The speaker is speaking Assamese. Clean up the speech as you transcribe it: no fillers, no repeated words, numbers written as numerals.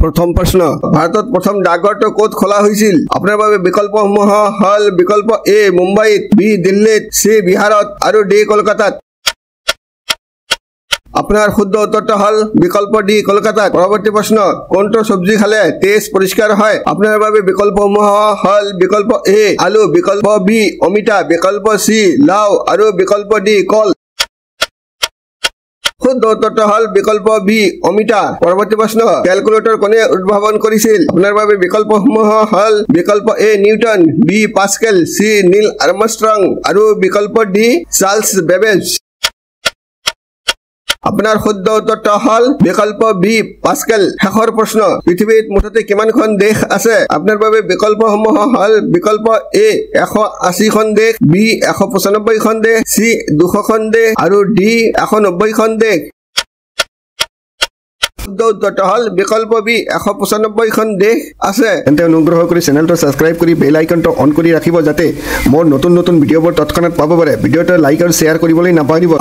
প্ৰথম প্ৰশ্ন ভাৰতত প্ৰথম ডাকঘৰটো ক'ত খোলা হৈছিল আপোনাৰ বাবে বিকল্পসমূহ হল বিকল্প এ মুম্বাইত বি দিল্লীত সি বিহাৰত আৰু ডি কলকাতাত আপোনাৰ শুদ্ধ উত্তৰটো হল বিকল্প ডি কলকাতাত পৰৱৰ্তী প্ৰশ্ন কোনটো সবজি খালে তেজ পৰিষ্কাৰ হয় আপোনাৰ বাবে বিকল্পসমূহ হল বিকল্প এ আলু বিকল্প বি অমিতা বিকল্প সি লাও আৰু বিকল্প ডি কল শুদ্ধ উত্তৰটো হল বিকল্প বি অমিতা পৰৱৰ্তী প্ৰশ্ন ক্যালকুলেটৰ কোনে উদ্ভাৱন কৰিছিল আপোনাৰ বাবে বিকল্পসমূহ হল বিকল্প এ নিউটন বি পাস্কেল সি নীল আৰ্মষ্ট্ৰং আৰু বিকল্প ডি চাৰ্লছ বেবেজ আপোনাৰ শুদ্ধ উত্তৰটো হল বিকল্প বি পাস্কেল শেষৰ প্ৰশ্ন পৃথিৱীত মুঠতে কিমানখন দেশ আছে আপোনাৰ বাবে বিকল্পসমূহ হল বিকল্প এ 180খন দেশ বি 195খন দেশ সি 200খন দেশ আৰু ডি 190খন দেশ শুদ্ধ উত্তৰটো হল বিকল্প বি 195খন দেশ আছে তেন্তে অনুগ্ৰহ কৰি চেনেলটো সাবস্ক্ৰাইব কৰি বেল আইকনটো অন কৰি ৰাখিব যাতে মোৰ নতুন নতুন ভিডিঅ'বোৰ তৎক্ষণাত পাব পাৰে ভিডিঅ'টো লাইক আৰু শ্বেয়াৰ কৰিবলৈ নাপাহৰিব